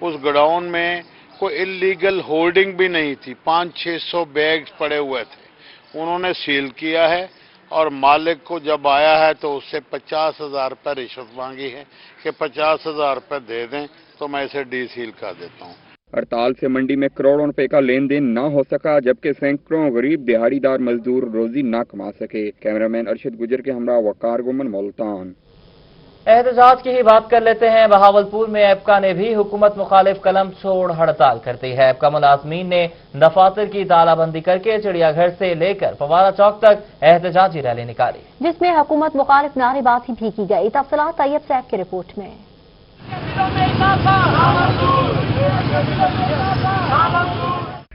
उस गोडाउन में कोई इलीगल होल्डिंग भी नहीं थी, 500-600 बैग्स पड़े हुए थे। उन्होंने सील किया है और मालिक को जब आया है तो उससे 50,000 रुपये रिश्वत मांगी है कि 50,000 रुपये दे दें तो मैं इसे डी सील कर देता हूँ। हड़ताल से मंडी में करोड़ों रुपए का लेन देन न हो सका, जबकि सैकड़ों गरीब दिहाड़ीदार मजदूर रोजी न कमा सके। कैमरामैन अरशद गुजर के हमरा वकार गुमन मुल्तान। एहतजाज की ही बात कर लेते हैं। बहावलपुर में एपका ने भी हुकूमत मुखालिफ कलम छोड़ हड़ताल कर दी है। एपका मुलाजमीन ने दफातर की तालाबंदी करके चिड़ियाघर से लेकर फवारा चौक तक एहतजाजी रैली निकाली, जिसमें हुकूमत मुखालिफ नारेबाजी भी की गई। तफसीलात तैयब साहब की रिपोर्ट में।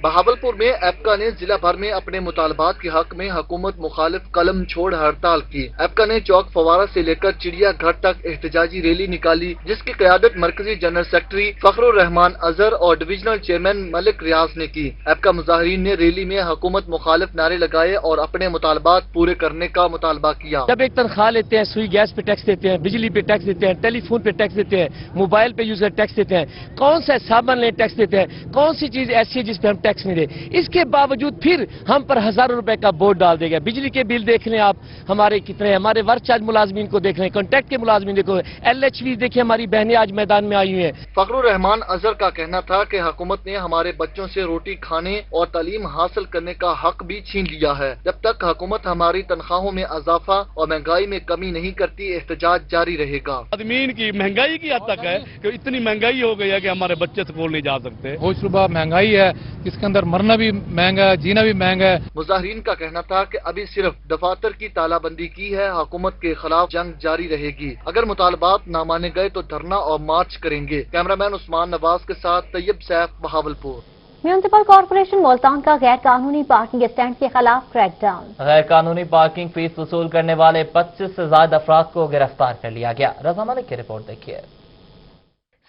बहावलपुर में एपका ने जिला भर में अपने मुतालबात के हक में हुकूमत मुखालिफ कलम छोड़ हड़ताल की। एपका ने चौक फवारा से लेकर चिड़ियाघर तक एहतजाजी रैली निकाली, जिसकी क़यादत मरकजी जनरल सेक्रेटरी फखरुर रहमान अजहर और डिविजनल चेयरमैन मलिक रियाज ने की। एपका मुजाहिरीन ने रैली में हुकूमत मुखालिफ नारे लगाए और अपने मुतालबात पूरे करने का मुतालबा किया। जब एक तनख्वाह लेते हैं, सुई गैस पे टैक्स देते हैं, बिजली पे टैक्स देते हैं, टेलीफोन पे टैक्स देते हैं, मोबाइल पे यूजर टैक्स देते हैं, कौन सा सामान ले टैक्स देते हैं, कौन सी चीज ऐसी है जिस पे हम टैक्स नहीं दे। इसके बावजूद फिर हम पर हजारों रुपए का बोर्ड डाल देगा। बिजली के बिल देख लें आप, हमारे कितने, हमारे वर्क चार्ज मुलाजमीन को देख लें, कॉन्ट्रैक्ट के मुलाजमीन देखो, LHV देखिए, हमारी बहनें आज मैदान में आई हुई हैं। फखरुर रहमान अजहर का कहना था कि हुकूमत ने हमारे बच्चों से रोटी खाने और तालीम हासिल करने का हक भी छीन लिया है। जब तक हुकूमत हमारी तनख्वाहों में इजाफा और महंगाई में कमी नहीं करती, एहतजाज जारी रहेगा। आदमीन की महंगाई की हद तक है कि इतनी महंगाई हो गई है कि हमारे बच्चे स्कूल नहीं जा सकते। रोज सुबह महंगाई है, इसके अंदर मरना भी महंगा है, जीना भी महंगा है। मुजाहिरीन का कहना था कि अभी सिर्फ दफातर की तालाबंदी की है, हुकूमत के खिलाफ जंग जारी रहेगी। अगर मुतालबात न माने गए तो धरना और मार्च करेंगे। कैमरामैन उस्मान नवाज के साथ तैयब सैफ, बहावलपुर। म्युनिसिपल कॉर्पोरेशन मुल्तान का गैर कानूनी पार्किंग स्टैंड के खिलाफ क्रैकडाउन। गैर कानूनी पार्किंग फीस वसूल करने वाले 25 से ज्यादा अफराद को गिरफ्तार कर लिया गया। रजा मलिक की रिपोर्ट देखिए।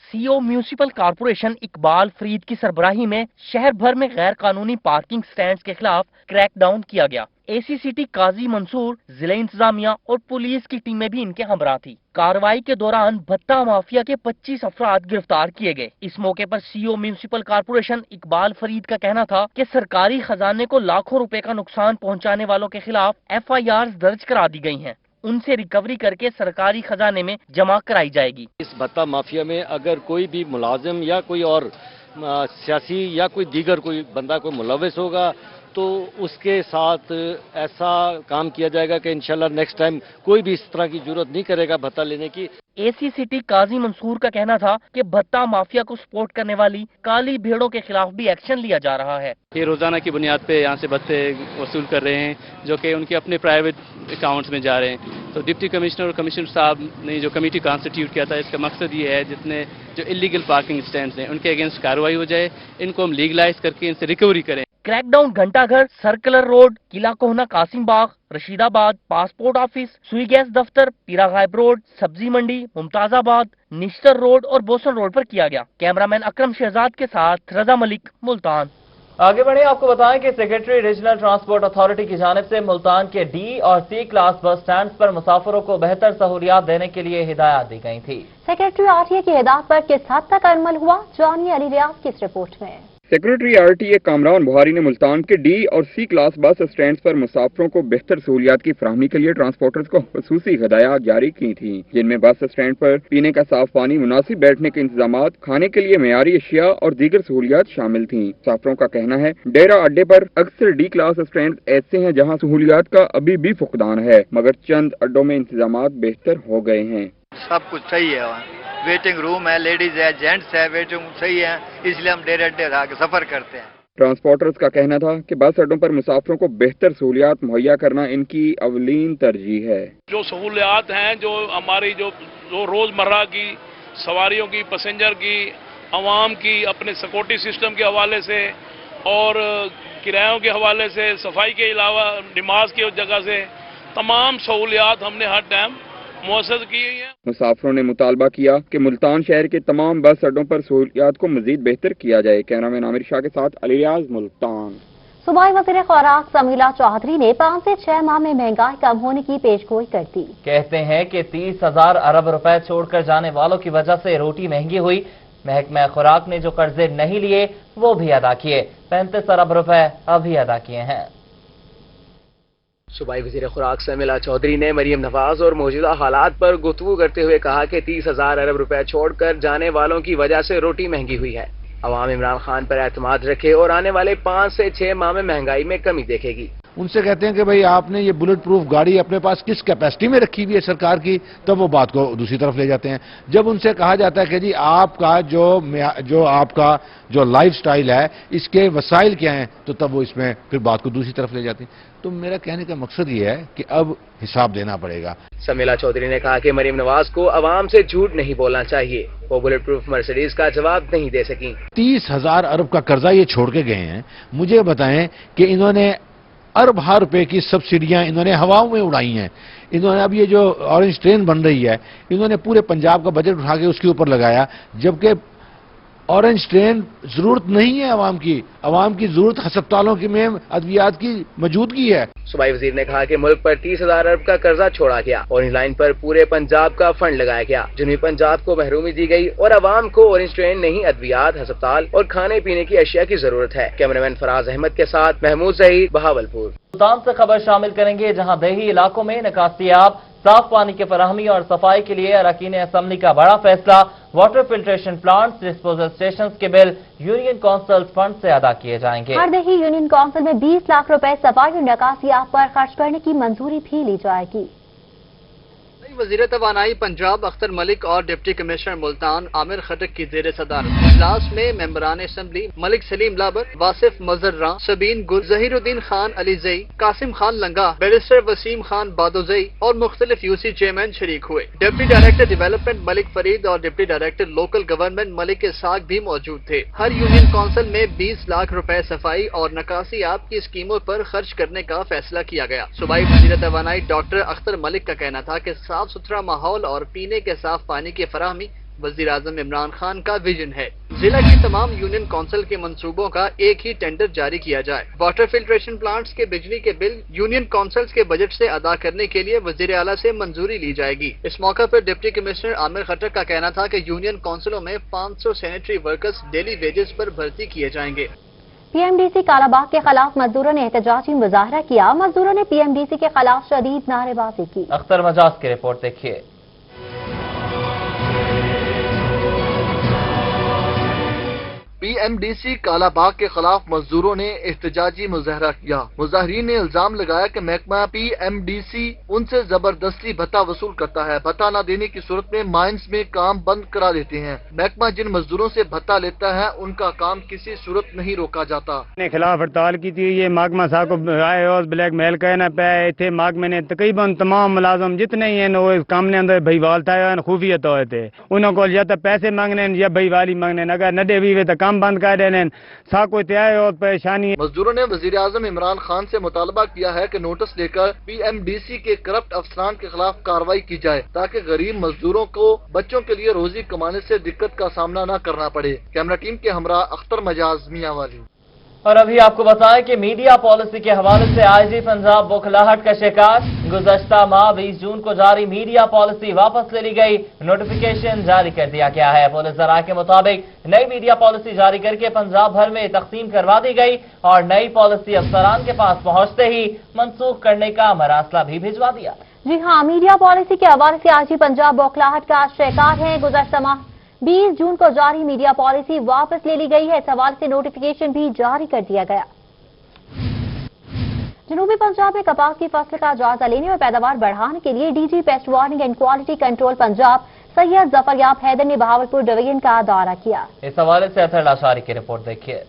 CO municipal corporation Iqbal Farid की सरबराही में शहर भर में गैर कानूनी पार्किंग स्टैंड्स के खिलाफ क्रैकडाउन किया गया। ACCT काजी मंसूर, जिला इंतजामिया और पुलिस की टीमें भी इनके हमरा थी। कार्रवाई के दौरान भत्ता माफिया के 25 अफराद गिरफ्तार किए गए। इस मौके पर CO municipal corporation Iqbal Farid का कहना था कि सरकारी खजाने को लाखों रुपए का नुकसान पहुंचाने वालों के खिलाफ FIRs दर्ज करा दी गई हैं। उनसे रिकवरी करके सरकारी खजाने में जमा कराई जाएगी। इस भत्ता माफिया में अगर कोई भी मुलाजिम या कोई और सियासी या कोई दीगर कोई बंदा कोई मुलविस होगा तो उसके साथ ऐसा काम किया जाएगा कि इंशाल्लाह नेक्स्ट टाइम कोई भी इस तरह की जरूरत नहीं करेगा भत्ता लेने की। ACCT काजी मंसूर का कहना था कि भत्ता माफिया को सपोर्ट करने वाली काली भेड़ों के खिलाफ भी एक्शन लिया जा रहा है। ये रोजाना की बुनियाद पे यहाँ से भत्ते वसूल कर रहे हैं जो कि उनके अपने प्राइवेट अकाउंट्स में जा रहे हैं। तो डिप्टी कमिश्नर और कमिश्नर साहब ने जो कमेटी कॉन्स्टिट्यूट किया था, इसका मकसद ये है जितने जो इलीगल पार्किंग स्टैंड्स हैं उनके अगेंस्ट कार्रवाई हो जाए, इनको हम लीगलाइज करके इनसे रिकवरी करें। क्रैकडाउन घंटाघर, सर्कुलर रोड, किला कोहना कासिम बाग, रशीदाबाद, पासपोर्ट ऑफिस, सुई गैस दफ्तर, पीरा गायब रोड, सब्जी मंडी, मुमताजाबाद, निश्तर रोड और बोसन रोड पर किया गया। कैमरामैन अकरम शहजाद के साथ रजा मलिक, मुल्तान। आगे बढ़े, आपको बताएं कि सेक्रेटरी रीजनल ट्रांसपोर्ट अथॉरिटी की जानिब से मुल्तान के D और C क्लास बस स्टैंड पर मुसाफिरों को बेहतर सहूलियात देने के लिए हिदायत दी गई थी। सेक्रेटरी RTA की हिदायत पर किस हद तक अमल हुआ, जानिए अली रियाज की इस रिपोर्ट में। सेक्रेटरी RTA कामरान बुहारी ने मुल्तान के D और C क्लास बस स्टैंड पर मुसाफिरों को बेहतर सहूलियात की फराहमी के लिए ट्रांसपोर्टर्स को खुसूसी हिदायत जारी की थी, जिनमें बस स्टैंड पर पीने का साफ पानी, मुनासिब बैठने के इंतजाम, खाने के लिए मेयारी अशिया और दीगर सहूलियात शामिल थी। मुसाफिरों का कहना है डेरा अड्डे पर अक्सर D क्लास स्टैंड ऐसे हैं जहाँ सहूलियात का अभी भी फुकदान है, मगर चंद अड्डों में इंतजाम बेहतर हो गए हैं। सब कुछ सही है, वेटिंग रूम है, लेडीज है, जेंट्स है, वेटिंग सही है, इसलिए हम डेरे अड्डे आके सफर करते हैं। ट्रांसपोर्टर्स का कहना था कि बस अड्डों पर मुसाफिरों को बेहतर सहूलियात मुहैया करना इनकी अवलीन तरजीह है। जो सहूलियात हैं, जो हमारी जो रोजमर्रा की सवारियों की, पैसेंजर की, आवाम की, अपने सिक्योरिटी सिस्टम के हवाले से और किरायों के हवाले से, सफाई के अलावा नमाज की जगह से तमाम सहूलियात हमने हर टाइम मुअस्सस की हैं। मुसाफिरों ने मुतालबा किया कि मुल्तान शहर के तमाम बस अड्डों पर सहूलियात को मजीद बेहतर किया जाए। कैमरामैन आमिर शाह के साथ अली रियाज, मुल्तान। सूबाई वज़ीर खुराक समीला चौधरी ने 5 से 6 माह में महंगाई कम होने की पेशगोई कर दी। कहते हैं कि 30,000 अरब रुपए छोड़कर जाने वालों की वजह से रोटी महंगी हुई। महकमा खुराक ने जो कर्जे नहीं लिए वो भी अदा किए। 35 अरब रुपए अभी अदा किए हैं। सूबाई वज़ीर खुराक समीला चौधरी ने मरीम नवाज और मौजूदा हालात पर गुफ्तगू करते हुए कहा कि 30,000 अरब रुपए छोड़कर जाने वालों की वजह से रोटी महंगी हुई है। अवाम इमरान खान पर एतमाद रखे और आने वाले 5 से 6 माह में महंगाई में कमी देखेगी। उनसे कहते हैं कि भाई आपने ये बुलेट प्रूफ गाड़ी अपने पास किस कैपेसिटी में रखी हुई है सरकार की, तब वो बात को दूसरी तरफ ले जाते हैं। जब उनसे कहा जाता है कि जी आपका जो लाइफ स्टाइल है इसके वसाइल क्या हैं, तो तब वो इसमें फिर बात को दूसरी तरफ ले जाते हैं। तो मेरा कहने का मकसद ये है कि अब हिसाब देना पड़ेगा। समीला चौधरी ने कहा कि मरीम नवाज को अवाम से झूठ नहीं बोलना चाहिए। वो बुलेट प्रूफ मर्सिडीज का जवाब नहीं दे सकी। 30,000 अरब का कर्जा ये छोड़ के गए हैं। मुझे बताएं कि इन्होंने अरब रुपए की सब्सिडियां इन्होंने हवाओं में उड़ाई हैं। इन्होंने अब ये जो ऑरेंज ट्रेन बन रही है, इन्होंने पूरे पंजाब का बजट उठा के उसके ऊपर लगाया, जबकि ऑरेंज ट्रेन जरूरत नहीं है अवाम की जरूरत अस्पतालों की में अद्वियात की मौजूदगी है। सूबाई वजीर ने कहा कि मुल्क पर 30,000 अरब का कर्जा छोड़ा गया। ऑरेंज लाइन पर पूरे पंजाब का फंड लगाया गया। जनूबी पंजाब को महरूमी दी गई और अवाम को ऑरेंज ट्रेन नहीं अद्वियात, अस्पताल और खाने पीने की अशिया की जरूरत है। कैमरामैन फराज अहमद के साथ महमूद जहीर, बहावलपुर। मुल्तान से खबर शामिल करेंगे, जहां देही इलाकों में निकासियाब साफ पानी की फराहमी और सफाई के लिए अरकान असम्बली का बड़ा फैसला। Water filtration plants, disposal station के बिल यूनियन काउंसिल फंड से अदा किए जाएंगे। हर देही यूनियन काउंसिल में 20 लाख रुपए सफाई और निकासियाब पर खर्च करने की मंजूरी भी ली जाएगी। वज़ीर तवानाई पंजाब अख्तर मलिक और डिप्टी कमिश्नर मुल्तान आमिर खटक की जेर सदारत इजलास में मेंबरान असम्बली मलिक सलीम लाबर, वासिफ मजर्रा, सबीन गुल, जहीरुद्दीन खान अलीजई, कासिम खान लंगा, बैरिस्टर वसीम खान बादोजई और मुख्तलिफ यूसी चेयरमैन शरीक हुए। Deputy director development Malik Farid और deputy director local government Malik Ishaq भी मौजूद थे। हर यूनियन काउंसिल में 20 लाख रुपए सफाई और नकासियाब की स्कीमों पर खर्च करने का फैसला किया गया। सूबाई वज़ीर तवानाई डॉक्टर अख्तर मलिक का कहना था कि साफ सुथरा माहौल और पीने के साफ पानी की फराहमी वज़ीर आज़म इमरान खान का विजन है। जिला की तमाम यूनियन काउंसिल के मंसूबों का एक ही टेंडर जारी किया जाए। वाटर फिल्ट्रेशन प्लांट्स के बिजली के बिल यूनियन काउंसिल्स के बजट से अदा करने के लिए वज़ीर आला से मंजूरी ली जाएगी। इस मौका पर डिप्टी कमिश्नर आमिर खटक का कहना था कि यूनियन काउंसिलों में 500 सैनिटरी वर्कर्स डेली वेजेस पर भर्ती किए जाएंगे। पीएमडीसी कालाबाग के खिलाफ मजदूरों ने एहतजाजी मुजाहरा किया। मजदूरों ने पीएमडीसी के खिलाफ शदीद नारेबाजी की। अख्तर मजाज की रिपोर्ट देखिए। पीएमडीसी कालाबाग के खिलाफ मजदूरों ने एहतजाजी मुजाहरा किया। मुजाहरीन ने इल्जाम लगाया कि महकमा पीएमडीसी उनसे जबरदस्ती भत्ता वसूल करता है। भत्ता न देने की सूरत में माइंस में काम बंद करा देते हैं। महकमा जिन मजदूरों से भत्ता लेता है उनका काम किसी सूरत नहीं रोका जाता। ने खिलाफ हड़ताल की थी। ये महकमा साहब को आए और ब्लैक मेल कहना पे थे। महकमे ने तकरीबन तमाम मुलाजम जितने ही हैं वो काम ने अंदर भईवाल था, खूफियत हुए थे। उन्होंने या तो पैसे मांगने या भईवाली मांगने, अगर न दे भी तो काम बंद कर देने सा कोई त्याग और परेशानी। मजदूरों ने वजीर आजम इमरान खान से मुतालबा किया है कि नोटिस लेकर पीएमडीसी के करप्ट अफसरान के खिलाफ कार्रवाई की जाए ताकि गरीब मजदूरों को बच्चों के लिए रोजी कमाने से दिक्कत का सामना न करना पड़े। कैमरा टीम के हमरा अख्तर मजाज मियांवाली। और अभी आपको बताएं कि मीडिया पॉलिसी के हवाले से आईजी पंजाब बौखलाहट का शिकार। गुज़श्ता माह 20 जून को जारी मीडिया पॉलिसी वापस ले ली गई। नोटिफिकेशन जारी कर दिया गया है। पुलिस ज़राए के मुताबिक नई मीडिया पॉलिसी जारी करके पंजाब भर में तकसीम करवा दी गई और नई पॉलिसी अफसरान के पास पहुंचते ही मनसूख करने का मरासला भी भिजवा दिया। जी हाँ, मीडिया पॉलिसी के हवाले से आईजी पंजाब बौखलाहट का शिकार है। गुज़श्ता माह 20 जून को जारी मीडिया पॉलिसी वापस ले ली गई है। इस हवाले से नोटिफिकेशन भी जारी कर दिया गया। जनूबी पंजाब में कपास की फसल का जायजा लेने और पैदावार बढ़ाने के लिए DG pest warning and quality control Punjab Syed Zafaryab Haider ने बहावलपुर डिवीजन का दौरा किया। इस हवाले से अतहर लाशारी की रिपोर्ट देखिए।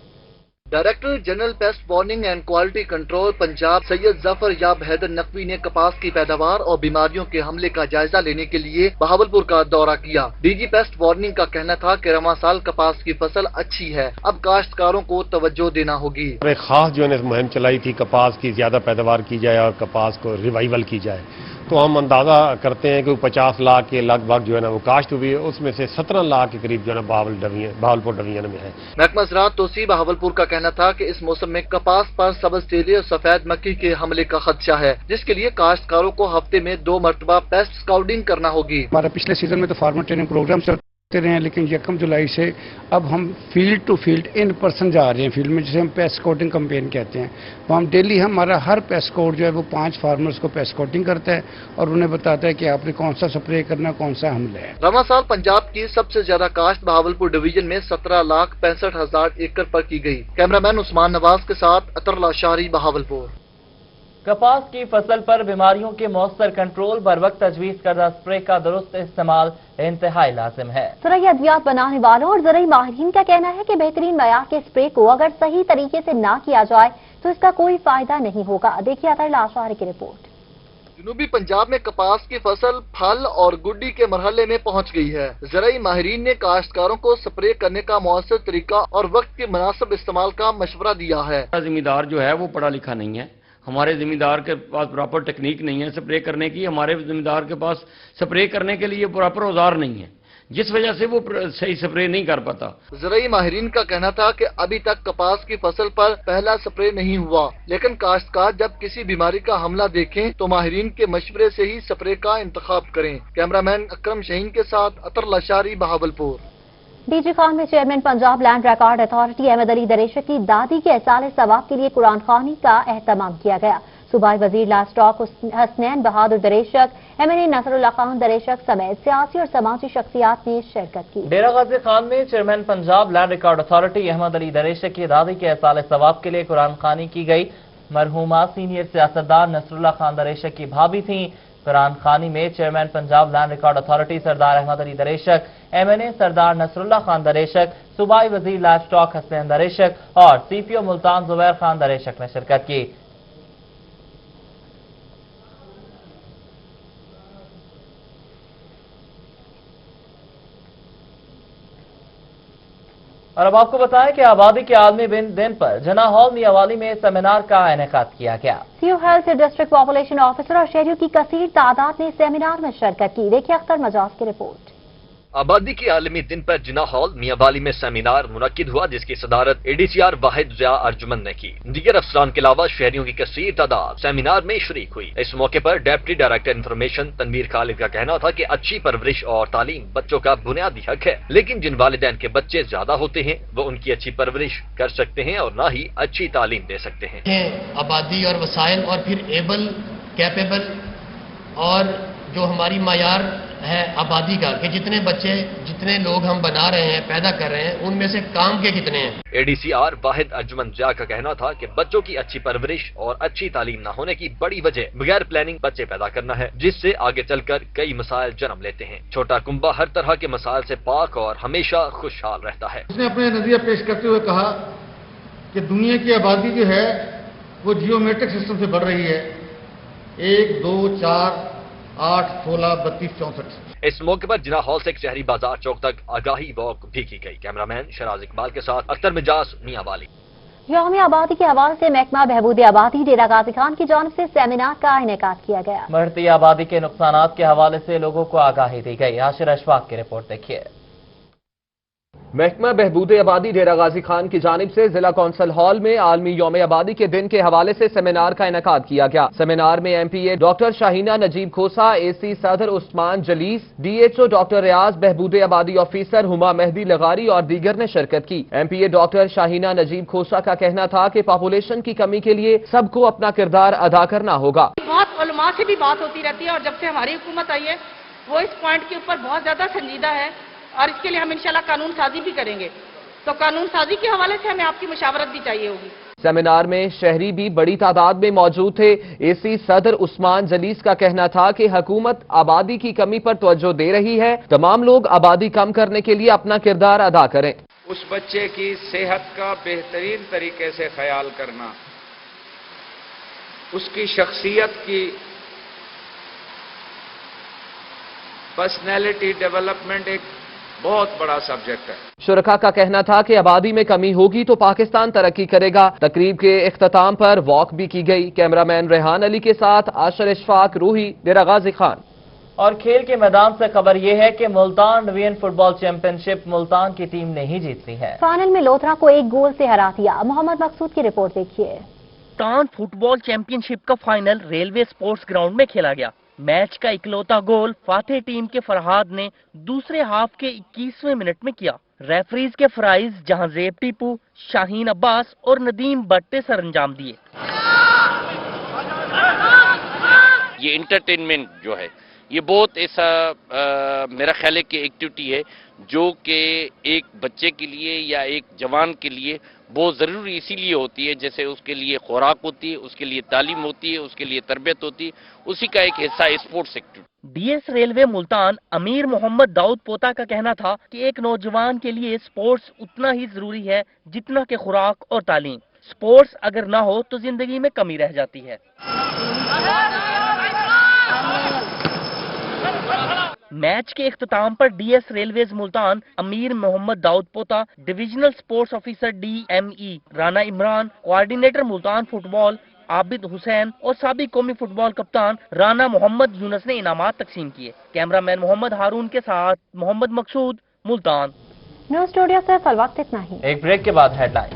Director general pest warning and quality control Punjab Syed Zafar Yab Haider Naqvi ने कपास की पैदावार और बीमारियों के हमले का जायजा लेने के लिए बहावलपुर का दौरा किया। डीजी पेस्ट वार्निंग का कहना था कि रवां साल कपास की फसल अच्छी है, अब काश्तकारों को तवज्जो देना होगी। एक खास जो है मुहिम चलाई थी, कपास की ज्यादा पैदावार की जाए और कपास को रिवाइवल की जाए, तो हम अंदाजा करते हैं कि 50 लाख के लगभग जो है ना वो काश्त हुई है, उसमें से 17 लाख के करीब जो है ना बहावलपुर डिवीजन में है। महकमा ज़राअत तोसी बहावलपुर का कहना था कि इस मौसम में कपास पर सब्ज तेली और सफेद मक्खी के हमले का खदशा है, जिसके लिए काश्तकारों को हफ्ते में 2 मरतबा पेस्ट स्काउटिंग करना होगी। हमारा पिछले सीजन में तो फार्मर ट्रेनिंग प्रोग्राम चलते रहे हैं, लेकिन 1 जुलाई से अब हम field to field in person जा रहे हैं फील्ड में, जिसे हम पेस्ट स्काउटिंग कैंपेन कहते हैं। तो हम डेली हमारा हर पेस्ट स्काउट जो है वो 5 फार्मर्स को पेस्ट स्काउटिंग करता है और उन्हें बताता है कि आपने कौन सा स्प्रे करना, कौन सा हमला है। रवां साल पंजाब की सबसे ज्यादा काश्त बहावलपुर डिवीजन में 17,65,000 एकड़ पर की गई। कैमरामैन उस्मान नवाज के साथ अतर लाशारी, बहावलपुर। कपास की फसल पर बीमारियों के मौसर कंट्रोल, बर वक्त तजवीज करदा स्प्रे का दुरुस्त इस्तेमाल इंतहाई लाजिम है। ज़राई अद्वियात बनाने वालों और ज़राई माहिरीन का कहना है कि बेहतरीन मयार के स्प्रे को अगर सही तरीके से ना किया जाए तो इसका कोई फायदा नहीं होगा। देखिए अतर लाशारी की रिपोर्ट। जनूबी पंजाब में कपास की फसल फल और गुड्डी के मरहले में पहुंच गई है। ज़राई माहिरीन ने काश्तकारों को स्प्रे करने का मौसर तरीका और वक्त के मुनासिब इस्तेमाल का मशवरा दिया है। जिम्मेदार जो है वो पढ़ा लिखा नहीं है, हमारे जिम्मेदार के पास प्रॉपर टेक्निक नहीं है स्प्रे करने की, हमारे जिम्मेदार के पास स्प्रे करने के लिए प्रॉपर औजार नहीं है, जिस वजह से वो सही स्प्रे नहीं कर पाता। ज़राई माहिरीन का कहना था कि अभी तक कपास की फसल पर पहला स्प्रे नहीं हुआ, लेकिन काश्तकार जब किसी बीमारी का हमला देखें तो माहिरीन के मशवरे से ही स्प्रे का इंतखाब करें। कैमरामैन अकरम शहीन के साथ अतर लाशारी, बहावलपुर। डीजी खान में chairman Punjab land record authority Ahmad Ali Dareshak की दादी के एहसाल सवाब के लिए कुरान खानी का एहतमाम किया गया। सूबाई वजीर लास्ट स्टॉक हसनैन बहादुर दरेशक, MNA नसरुल्लाह खान दरेशक समेत सियासी और समाजी शख्सियात ने शिरकत की। डेरा गाजी खान में chairman Punjab land record authority Ahmad Ali Dareshak की दादी के एहसाल सवाब के लिए कुरान खानी की गई। मरहूमा सीनियर सियासतदान नसरुल्लाह खान दरेशक की भाभी थी। कुरान खानी में chairman Punjab land record authority Sardar Ahmad Ali Dareshak, MNA Sardar Nasrullah Khan Dareshak, सूबाई वजीर लाइफ स्टॉक हसनैन दरेशक और CPO मुल्तान जुबैर खान दरेशक ने शिरकत की। और अब आपको बताएं कि आबादी के आलमी दिन पर जना हॉल मियावाली में सेमिनार का इनेकाद किया गया। CO health district population officer और शहरियों की कसीर तादाद ने सेमिनार में शिरकत की। देखिए अख्तर मजाज की रिपोर्ट। आबादी के आलमी दिन पर जिना हॉल मियावाली में सेमिनार मुनक्किद हुआ, जिसकी सदारत ADCR वाहिद ज़िया अर्जुमन ने की। दीगर अफसरान के अलावा शहरियों की कसीर तादाद सेमिनार में शरीक हुई। इस मौके पर deputy director information Tanveer Khalid का कहना था कि अच्छी परवरिश और तालीम बच्चों का बुनियादी हक है, लेकिन जिन वालिदैन के बच्चे ज्यादा होते हैं वो उनकी अच्छी परवरिश कर सकते हैं और न ही अच्छी तालीम दे सकते हैं। आबादी और वसाइल और फिर एबल कैपेबल और जो हमारी मायार है आबादी का कि जितने बच्चे जितने लोग हम बना रहे हैं पैदा कर रहे हैं उनमें से काम के कितने हैं। ADCR वाहिद अर्जुमन ज़िया का कहना था कि बच्चों की अच्छी परवरिश और अच्छी तालीम न होने की बड़ी वजह बगैर प्लानिंग बच्चे पैदा करना है, जिससे आगे चलकर कई मसाइल जन्म लेते हैं। छोटा कुंबा हर तरह के मसाइल से पाक और हमेशा खुशहाल रहता है। उसने अपने नजरिया पेश करते हुए कहा कि दुनिया की आबादी जो है वो जियोमेट्रिक सिस्टम से बढ़ रही है, 1, 2, 4, 8, 16, 32, 64। इस मौके पर जिना हॉल से शहरी बाजार चौक तक आगाही वॉक भी की गई। कैमरामैन शराज इकबाल के साथ अख्तर मिजाज, मियावाली। यौम आबादी के हवाले से महकमा बहबूद आबादी डेरा गाजी खान की जानिब से सेमिनार का इनेकाद किया गया। बढ़ती आबादी के नुकसानात के हवाले से लोगों को आगाही दी गई। आशिर अशफाक की रिपोर्ट देखिए। महकमा बहबूद आबादी डेरा गाजी खान की जानिब से जिला कौंसल हॉल में आलमी यौम आबादी के दिन के हवाले से सेमिनार का इनेकाद किया गया। सेमिनार में MPA डॉक्टर शाहीना नजीब खोसा, AC सदर उस्मान जलीस, DHO डॉक्टर रियाज, बहबूद आबादी ऑफिसर हुमा मेहदी लगारी और दीगर ने शिरकत की। MPA डॉक्टर शाहीना नजीब खोसा का कहना था कि पॉपुलेशन की कमी के लिए सबको अपना किरदार अदा करना होगा। बहुत उलमा से भी बात होती रहती है और जब से हमारी हुकूमत आई है वो इस पॉइंट के ऊपर बहुत ज्यादा संजीदा है और इसके लिए हम इंशाल्लाह कानून साजी भी करेंगे, तो कानून साजी के हवाले से हमें आपकी मुशावरत भी चाहिए होगी। सेमिनार में शहरी भी बड़ी तादाद में मौजूद थे। AC सदर उस्मान जलीस का कहना था कि हुकूमत आबादी की कमी पर तवज्जो दे रही है, तमाम लोग आबादी कम करने के लिए अपना किरदार अदा करें। उस बच्चे की सेहत का बेहतरीन तरीके से ख्याल करना, उसकी शख्सियत की पर्सनैलिटी डेवलपमेंट एक बहुत बड़ा सब्जेक्ट है। शुरका का कहना था कि आबादी में कमी होगी तो पाकिस्तान तरक्की करेगा। तकरीब के इख्तिताम पर वॉक भी की गई। कैमरामैन रेहान अली के साथ आशर इशफाक, रूही, डेरा गाजी खान। और खेल के मैदान से खबर यह है कि Multan division football championship Multan की टीम ने ही जीत ली है। फाइनल में लोथरा को 1 गोल से हरा दिया। मोहम्मद मकसूद की रिपोर्ट देखिए। मुल्तान फुटबॉल चैंपियनशिप का फाइनल रेलवे स्पोर्ट्स ग्राउंड में खेला गया। मैच का इकलौता गोल फातेह टीम के फरहाद ने दूसरे हाफ के 21वें मिनट में किया। रेफरीज के फराइज जहांजेब टीपू, शाहीन अब्बास और नदीम भट्ट ने सरंजाम दिए। ये इंटरटेनमेंट जो है ये बहुत ऐसा मेरा ख्याल है कि एक्टिविटी है जो कि एक बच्चे के लिए या एक जवान के लिए बहुत ज़रूरी इसीलिए होती है, जैसे उसके लिए खुराक होती है, उसके लिए तालीम होती है, उसके लिए तरबियत होती है, उसी का एक हिस्सा है sports activity. DS railway Multan अमीर मोहम्मद दाऊद पोता का कहना था कि एक नौजवान के लिए स्पोर्ट्स उतना ही जरूरी है जितना कि खुराक और तालीम। स्पोर्ट्स अगर ना हो तो जिंदगी में कमी रह जाती है। मैच के इख्तिताम पर डीएस रेलवेज मुल्तान अमीर मोहम्मद दाऊद पोता, divisional sports officer DME Rana Imran, coordinator Multan football Abid Hussain और साबिक कौमी फुटबॉल कप्तान राना मोहम्मद यूनस ने इनामात तकसीम किए। कैमरामैन मोहम्मद हारून के साथ मोहम्मद मकसूद, मुल्तान। न्यूज़ स्टूडियो से फिल वक्त इतना ही। एक ब्रेक के बाद हेडलाइन।